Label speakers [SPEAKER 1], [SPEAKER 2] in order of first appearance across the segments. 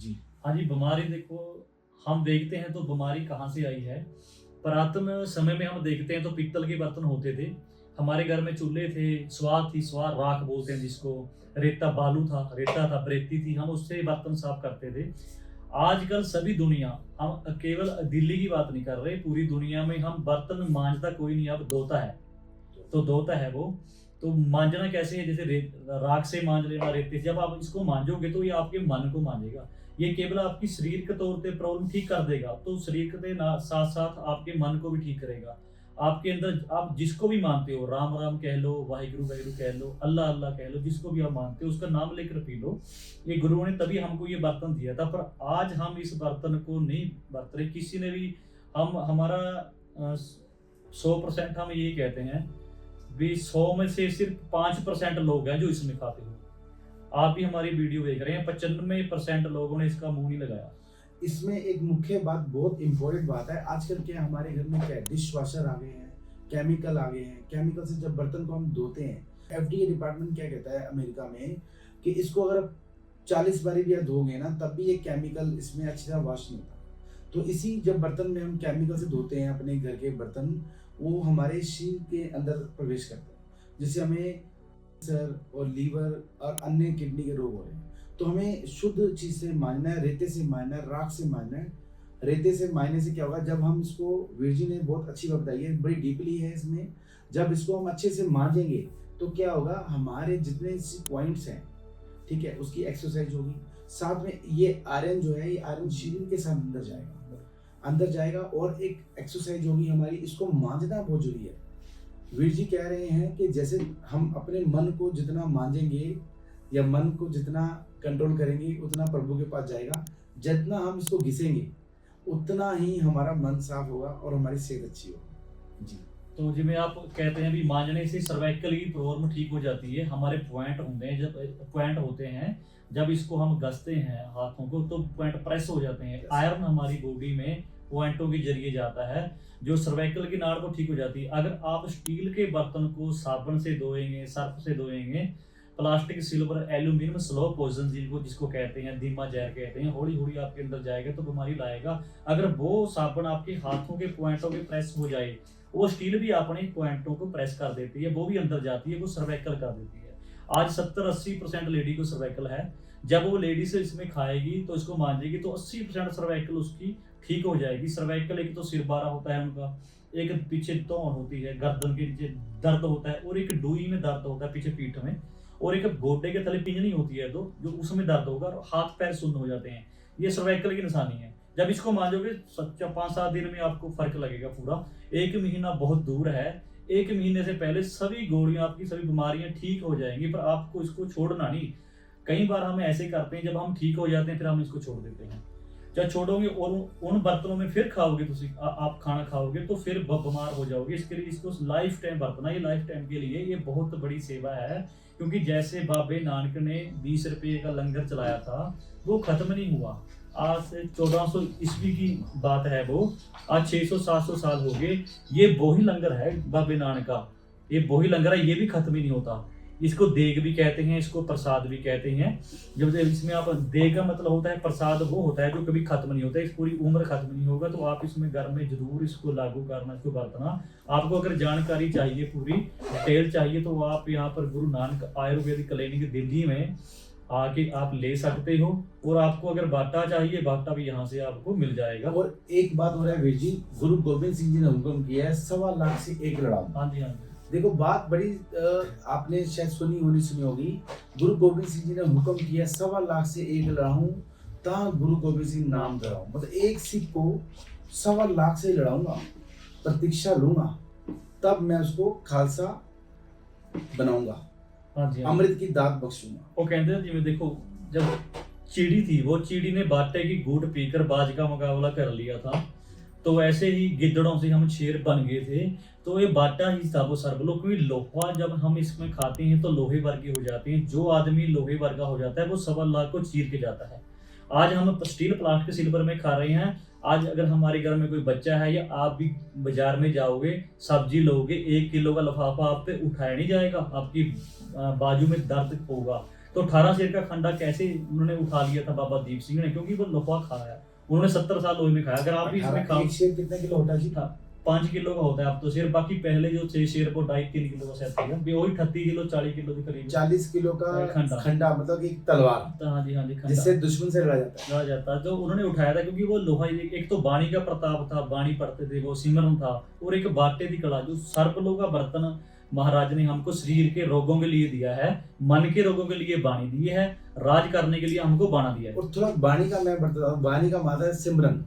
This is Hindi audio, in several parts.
[SPEAKER 1] जी।
[SPEAKER 2] हाँ जी, बीमारी देखो, हम देखते हैं तो बीमारी कहाँ से आई है। पुरातन समय में हम देखते हैं तो पीतल के बर्तन होते थे। हमारे घर में चूल्हे थे, स्वाद थी, स्वाद राख बोलते हैं जिसको, रेता बालू था, रेता था, बरेती थी, हम उससे बर्तन साफ करते थे। आजकल सभी दुनिया, हम केवल दिल्ली की बात नहीं कर रहे, पूरी दुनिया में हम बर्तन मांजता कोई नहीं, अब धोता है। तो धोता है वो। तो मांजना कैसे है, जैसे राख से मांज लेना, रेते से। जब आप इसको मांजोगे तो ये आपके मन को मांजेगा। ये केवल आपकी शरीर के तौर पे प्रॉब्लम ठीक कर देगा, तो शरीर के ना साथ साथ आपके मन को भी ठीक करेगा। आपके अंदर आप जिसको भी मानते हो, राम राम कह लो, वाहिगुरु वाहिगुरु कह लो, अल्लाह अल्लाह कह लो, जिसको भी आप मानते हो उसका नाम लेकर पी लो। ये गुरुओं ने तभी हमको ये बर्तन दिया था, पर आज हम इस बर्तन को नहीं बरत रहे किसी ने भी। हम हमारा 100% हम ये कहते हैं भी 100 में से सिर्फ 5% लोग हैं जो इसमें खाते हो। आप भी हमारी वीडियो देख रहे हैं, 95% लोगों ने इसका मुंह नहीं लगाया।
[SPEAKER 1] इसमें एक मुख्य बात, बहुत इंपॉर्टेंट बात है, आजकल क्या हमारे घर में क्या है, डिश वॉशर आ गए हैं, केमिकल आ गए हैं। केमिकल से जब बर्तन को हम धोते हैं, एफडीए डिपार्टमेंट क्या कहता है अमेरिका में कि इसको अगर 40 बारी भी आप धोगे ना, तब भी ये केमिकल इसमें अच्छी तरह वॉश नहीं होता। तो इसी जब बर्तन में हम केमिकल से धोते हैं अपने घर के बर्तन, वो हमारे शरीर के अंदर प्रवेश करते हैं, जिससे हमें कैंसर और लीवर और अन्य किडनी के रोग हो रहे हैं। तो हमें शुद्ध चीज से मांजना है, रेते से मांजना है, राख से मांजना है। रेते से मांजने से क्या होगा, जब हम इसको, वीर जी ने बहुत अच्छी बात बताई है, बड़ी डीपली है इसमें। जब इसको हम अच्छे से मांजेंगे तो क्या होगा, हमारे जितने पॉइंट्स हैं, ठीक है, उसकी एक्सरसाइज होगी। साथ में ये आयरन जो है, ये आयरन शरीर के साथ अंदर जाएगा और एक एक्सरसाइज होगी हमारी। इसको मांजना बहुत जरूरी है। वीर जी कह रहे हैं कि जैसे हम अपने मन को जितना मांजेंगे या मन को जितना कंट्रोल करेंगे, उतना प्रभु के पास जाएगा। जितना हम इसको घिसेंगे, उतना ही हमारा मन साफ होगा और हमारी सेहत अच्छी होगी। जी।
[SPEAKER 2] तो जिਵੇਂ आप कहते हैं भी मांजने से सर्वाइकल की प्रॉब्लम ठीक हो जाती है। हमारे पॉइंट होते हैं, जब पॉइंट होते हैं, जब इसको हम घसते हैं हाथों को तो पॉइंट प्रेस हो जाते हैं। आयरन हमारी बॉडी में पॉइंटों के जरिए जाता है, जो सर्वाइकल की नाड़ को ठीक हो जाती है। अगर आप स्टील के बर्तन को साबुन से धोएंगे, सर्फ से धोएंगे, plastic, silver, aluminium slow poison जिसको कहते हैं, धीमा जहर कहते हैं, हौली हौली आपके अंदर जाएगा तो बीमारी लाएगा। अगर वो साबुन आपके हाथों के पॉइंटों के प्रेस हो जाए, वो स्टील भी अपने पॉइंटों को प्रेस कर देती है, वो भी अंदर जाती है, वो सर्वाइकल कर देती है। आज 70-80% लेडी को सर्वाइकल है। जब वो लेडी से इसमें खाएगी तो इसको मांजेगी तो 80% सर्वाइकल उसकी ठीक हो जाएगी। सर्वाइकल एक तो सिर बारा होता है उनका, एक पीछे तौन होती है, गर्दन के नीचे दर्द होता है, और एक डूई में दर्द होता है पीछे पीठ में, और एक गोड्डे के तले पिंजनी होती है तो जो उसमें दर्द होगा, और हाथ पैर सुन्न हो जाते हैं। ये सर्वाइकल की निशानी है। जब इसको मांजोगे 5-7 दिन में आपको फर्क लगेगा पूरा। 1 महीना बहुत दूर है। 1 महीने से पहले सभी गोलियां, आपकी सभी बीमारियां ठीक हो जाएंगी, पर आपको इसको छोड़ना नहीं। कई बार हम ऐसे करते हैं, जब हम ठीक हो जाते हैं फिर हम इसको छोड़ देते हैं। जब छोड़ोगे और उन बर्तनों में फिर खाओगे, आप खाना खाओगे तो फिर बीमार हो जाओगे। इसके लिए इसको लाइफ टाइम बरतना, ये लाइफ टाइम के लिए ये बहुत बड़ी सेवा है। क्योंकि जैसे बाबे नानक ने 20 रुपये का लंगर चलाया था, वो खत्म नहीं हुआ। आज से 1400 ईस्वी की बात है, वो आज 600-700 साल हो गए। ये वही लंगर है बाबे नानक का, ये वही लंगर है, ये भी खत्म ही नहीं होता। इसको देग भी कहते हैं, इसको प्रसाद भी कहते हैं। जब इसमें आप, देग का मतलब होता है प्रसाद, वो होता है जो कभी खत्म नहीं होता, इस पूरी उम्र खत्म नहीं होगा। तो आप इसमें घर में जरूर इसको लागू करना, इसको बरतना। आपको अगर जानकारी चाहिए, पूरी डिटेल चाहिए, तो आप यहाँ पर गुरु नानक आयुर्वेदिक क्लिनिक दिल्ली में आके आप ले सकते हो। और आपको अगर बाटा चाहिए, बाटा भी यहाँ से आपको मिल जाएगा।
[SPEAKER 1] और एक बात हो रहा है वीर जी, गुरु गोविंद सिंह जी ने हुक्म किया है 1.25 लाख से 1 लड़ाओ।
[SPEAKER 2] हाँ जी, हाँ जी।
[SPEAKER 1] देखो बात बड़ी, आपने शायद सुनी होगी। गुरु गोविंद सिंह जी ने हुक्म किया 1.25 लाख से 1 लड़ाऊं, ता गुरु गोविंद सिंह नाम धराऊं। मतलब एक सिख को 1.25 लाख से लड़ाऊंगा, प्रतीक्षा लूंगा, तब मैं उसको खालसा बनाऊंगा,
[SPEAKER 2] हाँ जी, हाँ।
[SPEAKER 1] अमृत की दात बख्शूंगा।
[SPEAKER 2] वो कहते हैं जिਵੇਂ देखो, जब चीड़ी थी, वो चीड़ी ने बाटे की गुड़ पीकर बाज का मुकाबला कर लिया था, तो ऐसे ही गिद्दड़ों से हम शेर बन गए थे। तो ये बाटा ही था वो सर्वलोक, क्योंकि लोहा जब हम इसमें खाते हैं तो लोहे वर्गे हो जाते हैं। जो आदमी लोहे वर्गा हो जाता है वो 1.25 लाख को चीर के जाता है। आज हम स्टील, प्लास्टिक, सिल्वर में खा रहे हैं। आज अगर हमारे घर में कोई बच्चा है, या आप भी बाजार में जाओगे, सब्जी लोगे, 1 किलो का लिफाफा आप पे उठाया नहीं जाएगा, आपकी बाजू में दर्द होगा। तो 18 शेर का खंडा कैसे उन्होंने उठा लिया था बाबा दीप सिंह ने, क्योंकि वो लोहा खाया, उन्होंने 70 साल लोहे में खाया। अगर आप भी इसमें खाओ,
[SPEAKER 1] एक शेर कितने किलो होता है जी?
[SPEAKER 2] 5 किलो का होता है अब तो शेर, बाकी पहले जो 6 शेर को 2.5-3 किलो का सेट था, वही 38 किलो 40 किलो के करीब
[SPEAKER 1] 40 किलो का खंडा, मतलब एक तलवार।
[SPEAKER 2] हाँ जी खंडा,
[SPEAKER 1] जिससे दुश्मन से लड़ा जाता है।
[SPEAKER 2] लड़ा जाता है, तो उन्होंने उठाया था क्योंकि वो लोहा, एक तो बाणी का प्रताप था, बाणी पढ़ते थे, वो सिमरन था, और एक बाटे दी कला, जो सर्पलों का बर्तन महाराज ने हमको शरीर के रोगों के लिए दिया है, मन के रोगों के लिए बाणी दी है, राज करने के लिए हमको बाणा दिया है।
[SPEAKER 1] और थोड़ा बाणी का मैं बताता हूँ, बाणी का मतलब है सिमरन,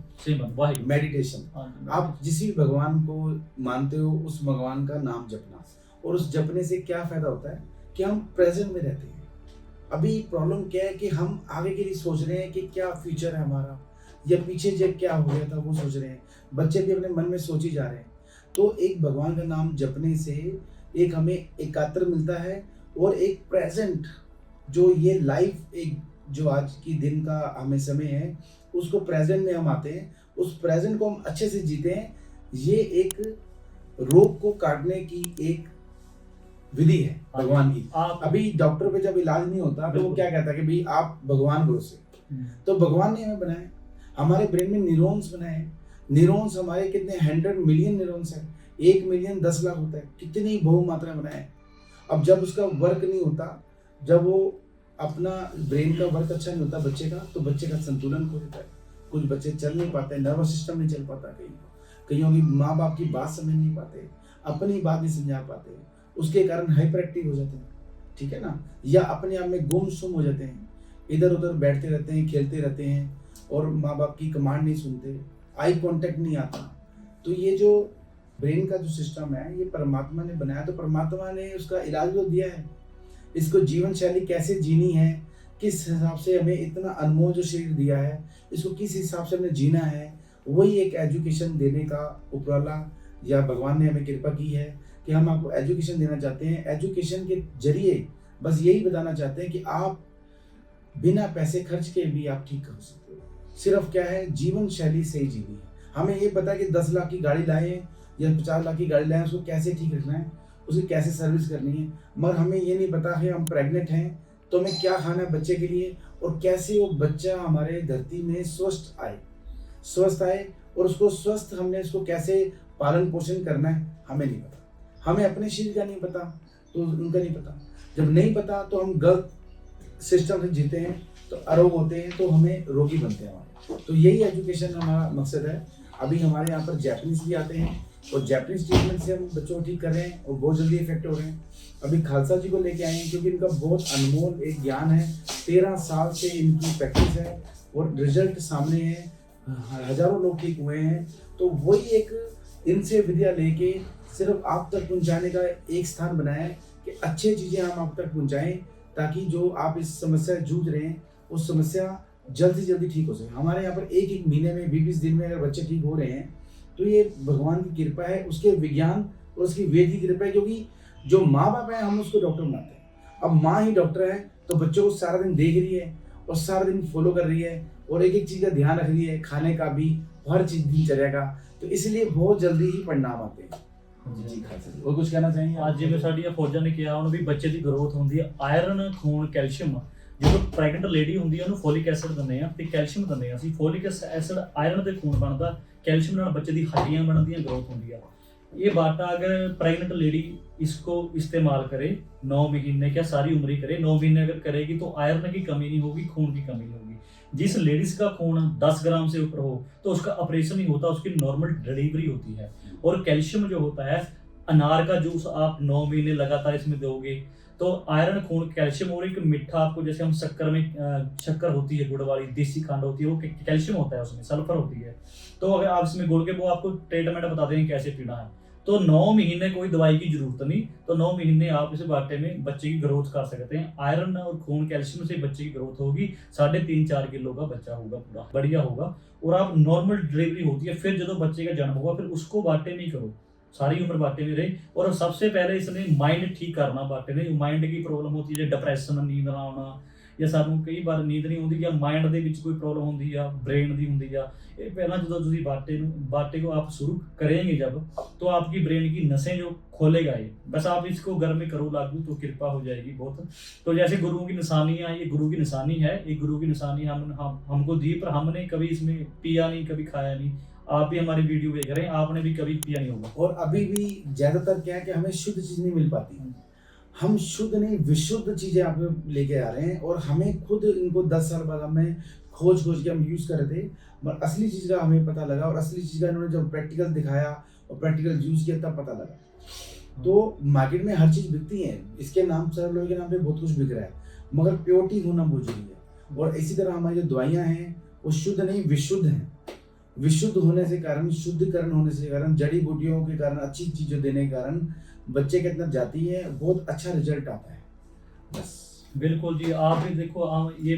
[SPEAKER 2] वाहिगुरु,
[SPEAKER 1] मेडिटेशन। आप जिस भी भगवान को मानते हो उस भगवान का नाम जपना, और उस जपने से क्या फायदा होता है कि हम प्रेजेंट में रहते हैं। अभी प्रॉब्लम क्या है कि हम आगे के लिए सोच रहे हैं कि क्या फ्यूचर है हमारा, या पीछे जब क्या हो गया था वो सोच रहे हैं, बच्चे भी अपने मन में सोच ही जा रहे हैं। तो एक भगवान का नाम जपने से एक हमें एकाग्र मिलता है, और एक प्रेजेंट जो ये लाइफ, एक जो आज की दिन का हमें समय है, उसको प्रेजेंट में हम आते हैं, उस प्रेजेंट को हम अच्छे से जीते हैं। ये एक रोग को काटने की एक विधि है भगवान की। अभी डॉक्टर पे जब इलाज नहीं होता तो वो क्या कहता है कि भाई आप भगवान भरोसे, तो भगवान ने हमें बनाए, हमारे ब्रेन में न्यूरॉन्स बनाए। न्यूरॉन्स हमारे कितने 100 मिलियन न्यूरॉन्स है, 1 मिलियन 10 लाख होता है, कितनी बहुमात्रा बनाए। अब जब उसका वर्क नहीं होता, जब वो अपना ब्रेन का वर्क अच्छा नहीं होता बच्चे का, तो बच्चे का संतुलन खो जाता है। कुछ बच्चे चल नहीं पाते, नर्वस सिस्टम नहीं चल पाता, कईयों की माँ बाप की बात समझ नहीं पाते, अपनी बात नहीं समझा पाते, उसके कारण हाइपर एक्टिव हो जाते हैं, ठीक है ना, या अपने आप में गुमसुम हो जाते हैं, इधर उधर बैठते रहते हैं, खेलते रहते हैं, और माँ बाप की कमांड नहीं सुनते, आई कांटेक्ट नहीं आता। तो ये जो ब्रेन का जो सिस्टम है, ये परमात्मा ने बनाया, तो परमात्मा ने उसका इलाज तो दिया है। इसको जीवन शैली कैसे जीनी है, किस हिसाब से हमें इतना अनमोल जो शरीर दिया है, इसको किस हिसाब से हमें जीना है, वही एक एजुकेशन देने का उपराला या भगवान ने हमें कृपा की है कि हम आपको एजुकेशन देना चाहते हैं। एजुकेशन के जरिए बस यही बताना चाहते हैं कि आप बिना पैसे खर्च के भी आप ठीक कर सकते हो। सिर्फ क्या है, जीवन शैली सही जीनी है। हमें ये पता है कि 10 लाख की गाड़ी लाएं या 50 लाख की गाड़ी लाएं, उसको कैसे ठीक रखना है, उसकी कैसे सर्विस करनी है, मगर हमें ये नहीं पता है हम प्रेग्नेंट हैं तो हमें क्या खाना है बच्चे के लिए, और कैसे वो बच्चा हमारे धरती में स्वस्थ आए, और उसको स्वस्थ हमने उसको कैसे पालन पोषण करना है, हमें नहीं पता। हमें अपने शरीर का नहीं पता तो उनका नहीं पता। जब नहीं पता तो हम गलत सिस्टम से जीते हैं, तो अरोग होते हैं, तो हमें रोगी बनते हैं हमारे। तो यही एजुकेशन हमारा मकसद है। अभी हमारे यहाँ पर जैपनीज भी आते हैं, और जैपनीज ट्रीटमेंट से हम बच्चों को ठीक कर रहे हैं, और बहुत जल्दी इफेक्ट हो रहे हैं। अभी खालसा जी को लेके आए हैं, क्योंकि इनका बहुत अनमोल एक ज्ञान है, 13 साल से इनकी प्रैक्टिस है, और रिजल्ट सामने है, हजारों लोग ठीक हुए हैं। तो वही एक इनसे विद्या लेके सिर्फ आप तक पहुंचाने का एक स्थान बनाया है कि अच्छी चीज़ें हम आप तक पहुंचाएं, ताकि जो आप इस समस्या से जूझ रहे हैं उस समस्या जल्द से जल्दी ठीक हो सके। हमारे यहाँ पर एक महीने में 20 दिन में अगर बच्चे ठीक हो रहे हैं, तो ये भगवान की कृपा है, उसके विज्ञान और उसकी वेद की कृपा है। क्योंकि जो माँ बाप है हम उसको डॉक्टर बनाते हैं, अब माँ ही डॉक्टर है, तो बच्चों को सारा दिन देख रही है और सारा दिन फॉलो कर रही है, और एक एक चीज़ का ध्यान रख रही है, खाने का भी, हर चीज़ दिनचर्या का, तो इसलिए बहुत जल्दी ही परिणाम आते हैं। जी खालसा जी, और कुछ कहना चाहेंगे?
[SPEAKER 2] ਅੱਜ ਜਿਵੇਂ ਸਾਡੀਆਂ ਫੌਜਾਂ ਨੇ ਕਿਹਾ, ਉਹਨੂੰ ਵੀ ਬੱਚੇ ਦੀ ਗਰੋਥ ਹੁੰਦੀ ਹੈ, ਆਇਰਨ, ਖੂਨ, ਕੈਲਸ਼ੀਅਮ, ਜਦੋਂ ਪ੍ਰੈਗਨੈਂਟ ਲੇਡੀ ਹੁੰਦੀ ਹੈ ਉਹਨੂੰ ਫੋਲਿਕ ਐਸਿਡ ਦਿੰਦੇ ਆ ਤੇ ਕੈਲਸ਼ੀਅਮ ਦਿੰਦੇ ਆ ਅਸੀਂ। ਫੋਲਿਕ ਐਸਿਡ ਆਇਰਨ ਦੇ ਖੂਨ ਬਣਦਾ, ਕੈਲਸ਼ੀਅਮ ਨਾਲ ਬੱਚੇ ਦੀ ਹੱਡੀਆਂ ਬਣਦੀਆਂ, ग्रोथ ਹੁੰਦੀ ਆ। ये बाटा अगर प्रेग्नेंट लेडी इसको इस्तेमाल करे 9 महीने, क्या सारी उम्र ही करे, 9 महीने अगर करेगी तो आयरन की कमी नहीं होगी, खून की कमी नहीं होगी। जिस लेडीज का खून 10 ग्राम से ऊपर हो तो उसका ऑपरेशन नहीं होता, उसकी नॉर्मल डिलीवरी होती है। और कैल्शियम जो होता है, अनार का जूस आप 9 महीने लगातार इसमें दोगे तो आयरन, खून, कैल्शियम, और एक मीठा आपको, जैसे हम शक्कर में शक्कर होती है गुड़ वाली, देसी खंड होती है, वो कैल्शियम होता है, उसमें सल्फर होती है। तो अगर आप इसमें घोल के, वो आपको ट्रीटमेंट बता देंगे कैसे पीना है। तो 9 महीने कोई दवाई की जरूरत नहीं, तो 9 महीने आप इस बाटे में बच्चे की ग्रोथ कर सकते हैं। आयरन और खून, कैल्शियम से बच्चे की ग्रोथ होगी, 3.5-4 किलो का बच्चा होगा, पूरा बढ़िया होगा। और आप नॉर्मल डिलीवरी होती है, फिर जो बच्चे का जन्म होगा फिर उसको बाटे नहीं करो, सारी उम्र बाटे में रहे। और सबसे पहले इसने माइंड ठीक करना, बाटे ने माइंड की प्रॉब्लम होती है, डिप्रेशन, नींद ना आना, ਜਾਂ ਸਾਨੂੰ ਕਈ ਵਾਰ ਨੀਂਦ ਨਹੀਂ ਆਉਂਦੀ ਜਾਂ ਮਾਈਂਡ ਦੇ ਵਿੱਚ ਕੋਈ ਪ੍ਰੋਬਲਮ ਹੁੰਦੀ ਆ, ब्रेन ਦੀ ਹੁੰਦੀ ਆ। ਇਹ ਪਹਿਲਾਂ ਜਦੋਂ ਤੁਸੀਂ बाटे को आप शुरू करेंगे जब, तो आपकी ब्रेन की नसें जो खोलेगा ये, बस आप इसको घर में करो लागू तो कृपा हो जाएगी बहुत। तो जैसे गुरुओं की निशानियाँ, ये गुरु की निशानी है, एक गुरु की निशानी हमको दी, पर हमने कभी इसमें पिया नहीं, कभी खाया नहीं। आप भी हमारी वीडियो देख रहे हैं, आपने भी कभी पिया नहीं होगा।
[SPEAKER 1] और अभी भी ज्यादातर क्या है कि हमें शुद्ध चीज नहीं मिल पाती। हम शुद्ध नहीं विशुद्ध चीजें आप लेके आ रहे हैं, और हमें खुद इनको 10 साल बाद हमें खोज के हम यूज कर रहे थे, पर असली चीज का हमें पता लगा, और असली चीज का इन्होंने जब प्रैक्टिकल दिखाया और प्रैक्टिकल यूज किया तब पता लगा। तो मार्केट में हर चीज बिकती है, इसके नाम सर लोगों के नाम पे बहुत कुछ बिक रहा है, मगर प्योरिटी होना बहुत जरूरी है। और इसी तरह हमारी जो दवाइयाँ हैं वो शुद्ध नहीं विशुद्ध हैं। विशुद्ध होने से कारण, शुद्धिकरण होने से कारण, जड़ी बूटियों के कारण, अच्छी चीजें देने के कारण बच्चे के अंदर जाती है, बहुत अच्छा रिजल्ट आता है। बस
[SPEAKER 2] बिल्कुल जी, आप भी देखो, हम ये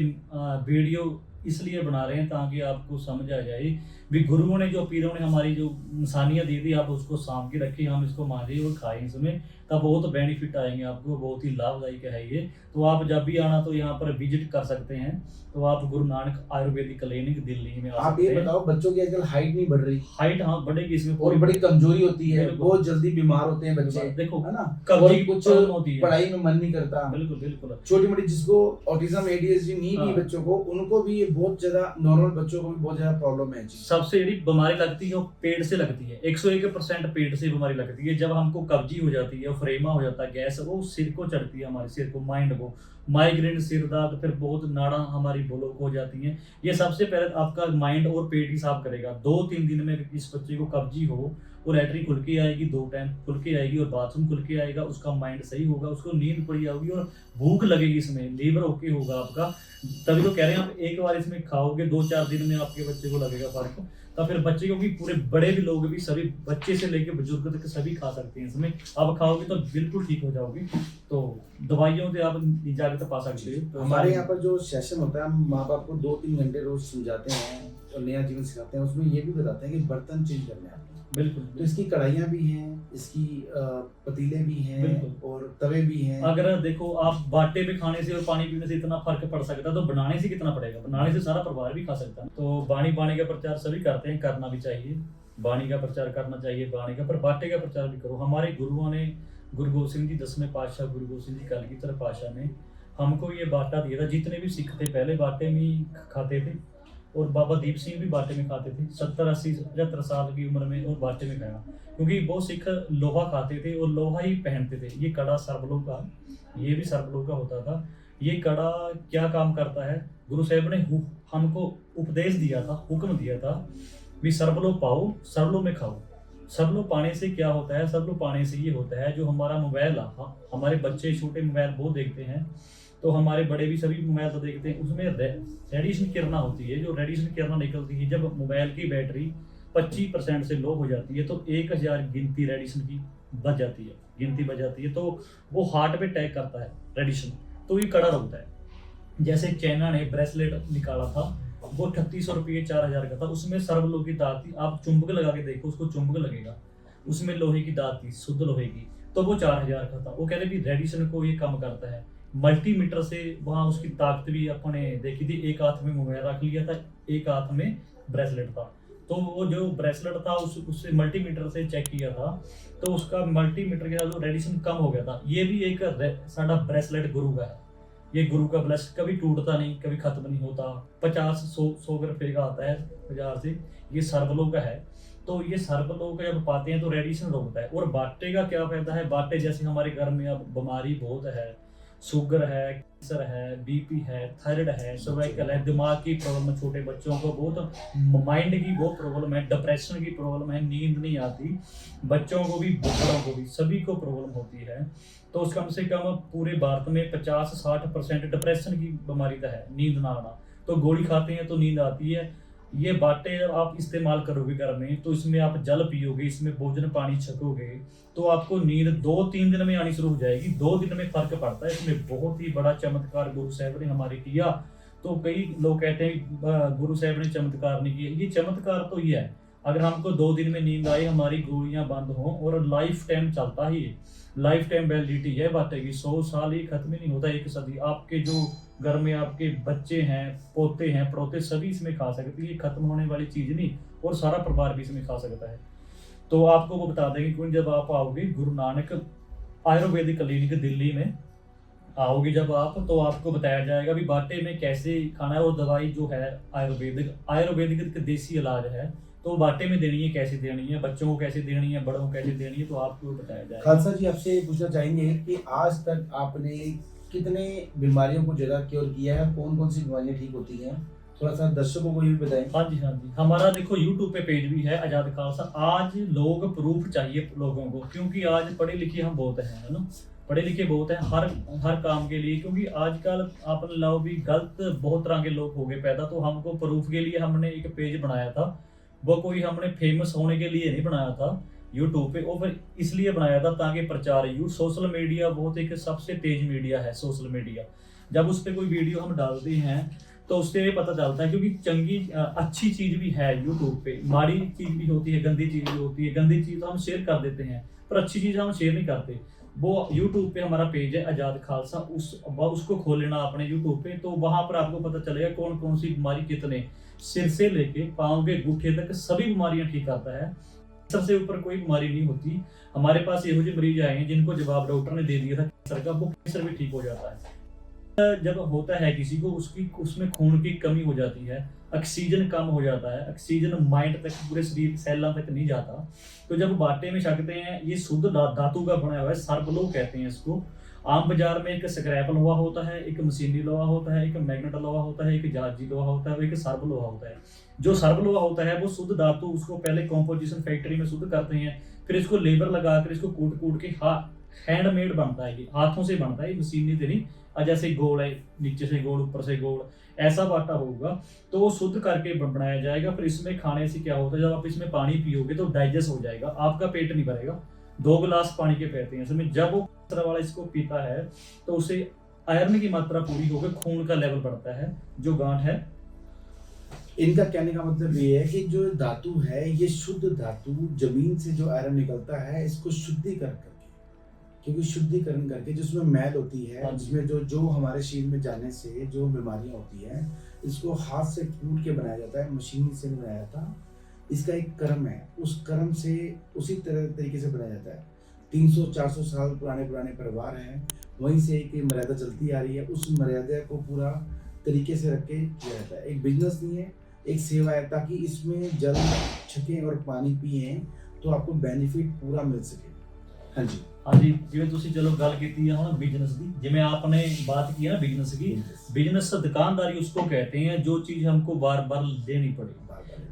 [SPEAKER 2] वीडियो इसलिए बना रहे हैं ताकि आपको समझ आ जाए भी गुरुओं ने जो, पीरों ने हमारी जो निशानियाँ दी थी, आप उसको साम के रखिए, हम इसको मांझे और खाएं इसमें, तब बहुत बेनिफिट आएंगे आपको, बहुत ही लाभदायक है ये। तो आप जब भी आना तो यहाँ पर विजिट कर सकते हैं। तो आप गुरु नानक आयुर्वेदिक क्लिनिक दिल्ली में
[SPEAKER 1] आप ये बताओ, बच्चों की आजकल हाइट नहीं बढ़ रही,
[SPEAKER 2] हाइट हाँ बढ़ेगी इसमें,
[SPEAKER 1] और बड़ी कमजोरी होती है,
[SPEAKER 2] बिल्कुल।
[SPEAKER 1] बहुत जल्दी बीमार होते हैं बच्चे,
[SPEAKER 2] देखो
[SPEAKER 1] है ना,
[SPEAKER 2] कब्जी
[SPEAKER 1] और
[SPEAKER 2] की
[SPEAKER 1] कुछ
[SPEAKER 2] प्रॉब्लम होती है,
[SPEAKER 1] पढ़ाई में मन नहीं करता।
[SPEAKER 2] बिल्कुल बिल्कुल।
[SPEAKER 1] छोटी मोटी जिसको ऑटिज्म एडीएचडी नहीं भी
[SPEAKER 2] हाँ।
[SPEAKER 1] बच्चों को, उनको भी ये बहुत ज्यादा, नॉर्मल बच्चों को भी बहुत ज्यादा प्रॉब्लम है जी।
[SPEAKER 2] सबसे बड़ी बीमारी लगती है वो पेट से लगती है, 101% पेट से बीमारी लगती है। जब हमको कब्जी हो जाती है, फ्रेमा हो जाता है, गैस वो सिर को चढ़ती है, हमारे सिर को, माइंड को, माइग्रेन, सिर दर्द, फिर बहुत नाड़ा हमारी ब्लॉक हो जाती है। ये सबसे पहले आपका माइंड और पेट ही साफ करेगा। 2-3 दिन में इस बच्चे को कब्जी हो, और लैटरिन खुल के आएगी, 2 टाइम खुल के आएगी, और बाथरूम खुल के आएगा, उसका माइंड सही होगा, उसको नींद पड़ी आएगी और भूख लगेगी, इसमें लीवर ओके होगा आपका। तभी तो कह रहे हैं, आप एक बार इसमें खाओगे 2-4 दिन में आपके बच्चे को लगेगा फर्क। तो फिर बच्चे को भी, पूरे बड़े भी लोग भी, सभी बच्चे से लेके बुजुर्ग तक सभी खा सकते हैं इसमें। आप खाओगे तो बिल्कुल ठीक हो जाओगे। तो दवाइयों से आप निजात पा सकते हो। तो
[SPEAKER 1] हमारे यहाँ पर जो सेशन होता है, हम माँ बाप को 2-3 घंटे रोज समझाते हैं और नया जीवन सिखाते हैं। उसमें ये भी बताते हैं कि बर्तन चेंज करने हैं।
[SPEAKER 2] बिल्कुल।
[SPEAKER 1] तो इसकी कढ़ाइयाँ भी हैं, इसकी पतीले भी हैं, और तवे भी हैं।
[SPEAKER 2] अगर देखो, आप बाटे पे खाने से और पानी पीने से इतना फर्क पड़ सकता है, तो बनाने से कितना पड़ेगा? बनाने से सारा परिवार भी खा सकता है। तो बाणी का प्रचार सभी करते हैं, करना भी चाहिए। बाणी का प्रचार करना चाहिए, बाणी का, पर बाटे का प्रचार भी करो। हमारे गुरुओं ने, गुरु गोबिंद सिंह जी 10वें पातशाह, गुरु गोबिंद सिंह जी कलगीधर पातशाह ने हमको ये बाटा दिया था। जितने भी सिख थे पहले बाटे में ही खाते थे, और बाबा दीप सिंह भी बाटे में खाते थे, 70, 80, 75 साल की उम्र में, और बाटे में खाया, क्योंकि वो सिख लोहा खाते थे और लोहा ही पहनते थे। ये कड़ा सर्वलों का, ये भी सर्वलों का होता था। ये कड़ा क्या काम करता है? गुरु साहब ने हमको उपदेश दिया था, हुक्म दिया था भी सर्वलो पाओ, सर्वलो में खाओ। सर्वलो पाने से क्या होता है? सर्वलो पाने से ये होता है, जो हमारा मोबाइल, हमारे बच्चे छोटे मोबाइल बहुत देखते हैं, तो हमारे बड़े भी सभी मोबाइल तो देखते हैं, उसमें रेडिएशन किरणा होती है। जो रेडिएशन किरणा निकलती है, जब मोबाइल की बैटरी 25% से लो हो जाती है, तो 1000 गिनती रेडिएशन की बच जाती है, गिनती बच जाती है, तो वो हार्ट पे अटैक करता है रेडिएशन। तो ये कड़ा होता है। जैसे चाइना ने ब्रेसलेट निकाला था, वो 3800 रुपये 4000 का था। उसमें सर्वलोह की दात थी, आप चुंबक लगा के देखो, उसको चुंबक लगेगा, उसमें लोहे की दात थी, शुद्ध लोहे की, तो वो 4000 का था। वो कह रहे भी रेडिएशन को ये कम करता है। मल्टीमीटर से वहाँ उसकी ताकत भी अपने देखी थी। एक हाथ में मोबाइल रख लिया था, एक हाथ में ब्रेसलेट था, तो वो जो ब्रेसलेट था उससे मल्टीमीटर से चेक किया था, तो उसका मल्टीमीटर के साथ जो रेडिएशन कम हो गया था। ये भी एक साडा ब्रेसलेट गुरु का है। ये गुरु का ब्रेसलेट कभी टूटता नहीं, कभी खत्म नहीं होता। 50-100 रुपये का आता है बाजार से। ये सर्वलोह का है। तो ये सर्वलोह का जब पाते हैं तो रेडिएशन रोकता है। और बाटे का क्या फायदा है? बाटे जैसे हमारे घर में अब बीमारी बहुत है, शुगर है, कैंसर है, बीपी है, थायराइड है, सर्वाइकल है, दिमाग की प्रॉब्लम है, छोटे बच्चों को बहुत, माइंड की बहुत प्रॉब्लम है, डिप्रेशन की प्रॉब्लम है, नींद नहीं आती, बच्चों को भी, बड़ों को भी, सभी को प्रॉब्लम होती है। तो कम से कम पूरे भारत में 50-60% डिप्रेशन की बीमारी का है, नींद ना आना। तो गोली खाते हैं तो नींद आती है। ये बाटे जब आप इस्तेमाल करोगे घर में, तो इसमें आप जल पियोगे, इसमें भोजन पानी छकोगे, तो आपको नींद 2-3 दिन में आनी शुरू हो जाएगी। 2 दिन में फर्क पड़ता है। इसमें बहुत ही बड़ा चमत्कार गुरु साहब ने हमारे किया। तो कई लोग कहते हैं गुरु साहब ने चमत्कार नहीं किया। ये चमत्कार तो ये है, अगर हमको 2 दिन में नींद आए, हमारी गोलियां बंद हों, और लाइफ टाइम चलता ही है, लाइफ टाइम वैलिडिटी है बातें की, 100 साल ही खत्म ही नहीं होता, 1 सदी। आपके जो घर में आपके बच्चे हैं, पोते हैं, पड़ोते, सभी इसमें खा सकते हैं, ये खत्म होने वाली चीज नहीं, और सारा परिवार भी इसमें खा सकता है। तो आपको वो बता देंगे कि जब आप आओगे गुरु नानक आयुर्वेदिक क्लिनिक दिल्ली में आओगे जब आप, तो आपको बताया जाएगा भी बाटे में कैसे खाना है, और दवाई जो है आयुर्वेदिक देसी इलाज है, तो बाटे में देनी है, कैसे देनी है, बच्चों को कैसे देनी है, बड़ों को कैसे देनी है, तो आपको बताया जाएगा।
[SPEAKER 1] खालसा जी, आपसे ये पूछना चाहेंगे कि आज तक आपने कितने बीमारियों को जगह क्योर किया है, कौन कौन सी बीमारियां ठीक होती हैं, थोड़ा सा दर्शकों को ये भी बताएं।
[SPEAKER 2] हाँ जी, हाँ जी, हमारा देखो यूट्यूब पे पेज भी है आजाद खालसा। आज लोग प्रूफ चाहिए लोगों को, क्योंकि आज पढ़े लिखे हम बहुत हैं, है ना, पढ़े लिखे बहुत हैं हर हर काम के लिए, क्योंकि आजकल आपने लाओ भी गलत बहुत तरह के लोग हो गए पैदा, तो हमको प्रूफ के लिए हमने एक पेज बनाया था। वो कोई हमने फेमस होने के लिए नहीं बनाया था यूट्यूब पे, और फिर इसलिए बनाया था ताकि प्रचार सोशल मीडिया बहुत एक सबसे तेज मीडिया है सोशल मीडिया। जब उस पर कोई वीडियो हम डालते हैं तो उससे ये पता चलता है, क्योंकि चंगी अच्छी चीज भी है यूट्यूब पे, माड़ी चीज भी होती है, गंदी चीज भी होती है। गंदी चीज तो हम शेयर कर देते हैं, पर अच्छी चीज हम शेयर नहीं करते। वो यूट्यूब पे हमारा पेज है आजाद खालसा, उसको खोल लेना अपने यूट्यूब पे, तो वहां पर आपको पता चलेगा कौन कौन सी बीमारी कितने, सिर से लेके पाँव के गुठे तक सभी बीमारियां ठीक करता है। सबसे ऊपर कोई बीमारी नहीं होती। हमारे पास ये मरीज आए हैं जिनको जवाब डॉक्टर ने दे दिया था कैंसर का, वो कैंसर भी ठीक हो जाता है। जब होता है किसी को उसमें खून की कमी हो जाती है, ऑक्सीजन कम हो जाता है, ऑक्सीजन माइंड तक पूरे शरीर सेलों तक नहीं जाता, तो जब बाटे में छकते हैं, ये शुद्ध धातु का बना हुआ है, सर्वलोह कहते हैं इसको। आम बाजार में एक स्क्रैप लोहा होता है, एक मशीनी लोहा होता है, एक मैग्नेट लोहा होता है, एक जहाजी लोहा होता है, एक सर्व लोहा होता है। जो सर्व लोहा होता है वो शुद्ध धातु, उसको पहले कॉम्पोजिशन फैक्ट्री में शुद्ध करते हैं, फिर इसको लेबर लगाकर इसको कूट कूट के हैंडमेड बनता है, ये हाथों से बनता है, मशीनी से नहीं। जैसे गोल है, नीचे से गोल, ऊपर से गोल, ऐसा बाटा होगा, तो वो शुद्ध करके बनाया जाएगा। फिर इसमें खाने से क्या होता है, जब आप इसमें पानी पियोगे तो डाइजेस्ट हो जाएगा, आपका पेट नहीं भरेगा। 2 गिलास पानी के पीते हैं इसमें, जब वो वाला इसको पीता है तो उसे आयरन की मात्रा पूरी होकर खून का लेवल बढ़ता है, जो गांठ है।
[SPEAKER 1] इनका कहने का मतलब ये है कि जो धातु है, ये शुद्ध धातु, जमीन से जो आयरन निकलता है, इसको शुद्धिकरण करके, क्योंकि शुद्धिकरण करके जिसमें मैल होती है, जिसमें जो हमारे शरीर में जाने से जो बीमारियां होती हैं, इसको हाथ से कूट के बनाया जाता है, मशीनी से नहीं बनाया जाता। इसका एक कर्म है, उस कर्म से उसी तरीके से बनाया जाता है। 300-400 साल पुराने परिवार हैं, वहीं से एक मर्यादा चलती आ रही है, उस मर्यादा को पूरा तरीके से रख के किया जाता है। एक बिजनेस नहीं है, एक सेवा है, ताकि इसमें जल छकें और पानी पिए तो आपको बेनिफिट पूरा मिल सके। हाँ जी,
[SPEAKER 2] हाँ जी, जिवें तुसी चलो गल कीती है हुण बिजनेस दी, जिवें आपने बात की है ना बिजनेस की, बिजनेस दुकानदारी उसको कहते हैं जो चीज हमको बार बार देनी पड़े,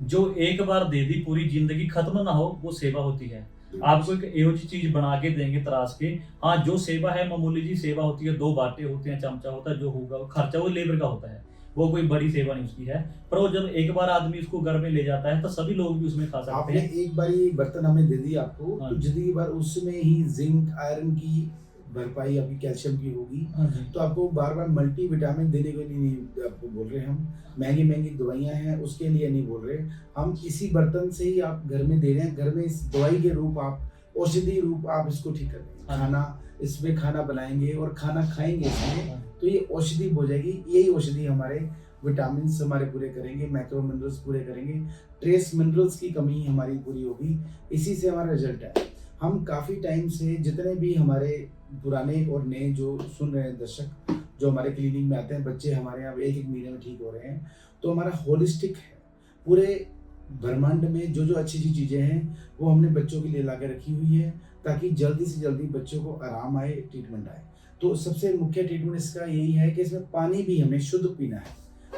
[SPEAKER 2] जो एक बार दे दी पूरी जिंदगी खत्म ना हो, वो सेवा होती है। आपको एक एवं चीज बना के देंगे तराश के, हाँ जो सेवा है मामूली जी सेवा होती है, 2 बाटे होते हैं, चमचा होता है, जो होगा खर्चा वो लेबर का होता है, वो कोई बड़ी सेवा नहीं उसकी है। पर वो जब एक बार आदमी उसको घर में ले जाता है तो सभी लोग भी उसमें खा सकते
[SPEAKER 1] आपने
[SPEAKER 2] हैं।
[SPEAKER 1] एक बार ये बर्तन हमें दे दिया आपको,
[SPEAKER 2] हाँ
[SPEAKER 1] तो जितनी बार उसमें ही जिंक आयरन की भरपाई आपकी कैल्शियम की होगी,
[SPEAKER 2] हाँ जी,
[SPEAKER 1] तो आपको बार बार मल्टी विटामिन देने के लिए नहीं आपको बोल रहे हम, महंगी दवाइयां हैं उसके लिए नहीं बोल रहे हम, इसी बर्तन से ही आप घर में दे रहे हैं। घर में इस दवाई के रूप, आप औषधि रूप आप इसको ठीक कर रहे हैं। खाना इसमें खाना बनाएंगे और खाना खाएंगे इसमें, तो ये औषधि हो जाएगी। यही औषधि हमारे विटामिन हमारे पूरे करेंगे, मैक्रो मिनरल्स पूरे करेंगे, ट्रेस मिनरल्स की कमी हमारी पूरी होगी। इसी से हमारा रिजल्ट है। हम काफ़ी टाइम से जितने भी हमारे पुराने और नए जो सुन रहे हैं दर्शक, जो हमारे क्लिनिक में आते हैं, बच्चे हमारे यहाँ 1-1 महीने में ठीक हो रहे हैं, तो हमारा होलिस्टिक है। पूरे ब्रह्मांड में जो अच्छी चीज़ें हैं वो हमने बच्चों के लिए ला के रखी हुई है, ताकि जल्दी से जल्दी बच्चों को आराम आए, ट्रीटमेंट आए। तो सबसे मुख्य ट्रीटमेंट इसका यही है कि इसमें पानी भी हमें शुद्ध पीना है।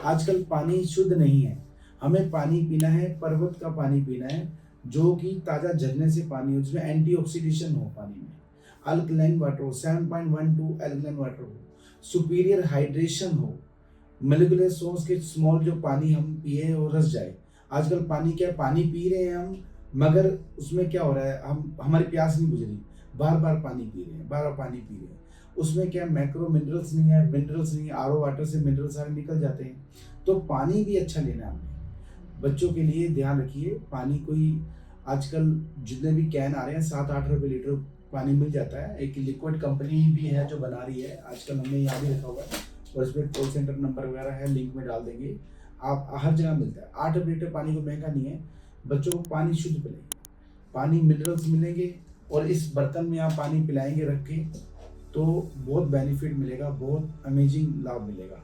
[SPEAKER 1] आजकल पानी शुद्ध नहीं है, हमें पानी पीना है, पर्वत का पानी पीना है, जो कि ताज़ा झरने से पानी हो, जिसमें एंटीऑक्सीडेशन हो पानी में, अल्कलाइन वाटर हो, 7.12 एल्कलाइन वाटर हो, सुपीरियर हाइड्रेशन हो, मोलिकुलर सोर्स के स्मॉल जो पानी हम पिए और रस जाए। आजकल पानी क्या, पानी पी रहे हैं हम, मगर उसमें क्या हो रहा है, हमारी प्यास नहीं बुझ रही, बार बार पानी पी रहे हैं, बार बार पानी पी रहे हैं। उसमें क्या मैक्रो मिनरल्स नहीं है, मिनरल्स नहीं है, आरओ वाटर से मिनरल्स सारे निकल जाते हैं। तो पानी भी अच्छा लेना है हमने। बच्चों के लिए ध्यान रखिए, पानी कोई आजकल जितने भी कैन आ रहे हैं 7-8 रुपए लीटर पानी मिल जाता है। एक लिक्विड कंपनी भी है जो बना रही है, आजकल हमने यहाँ भी रखा हुआ है और इसमें कॉल सेंटर नंबर वगैरह है, लिंक में डाल देंगे। आप हर जगह मिलता है, 8 रुपये लीटर पानी को महंगा नहीं है। बच्चों को पानी शुद्ध पिलाइए, पानी मिनरल्स मिलेंगे और इस बर्तन में आप पानी पिलाएंगे रख के तो बहुत बेनिफिट मिलेगा, बहुत अमेजिंग लाभ मिलेगा।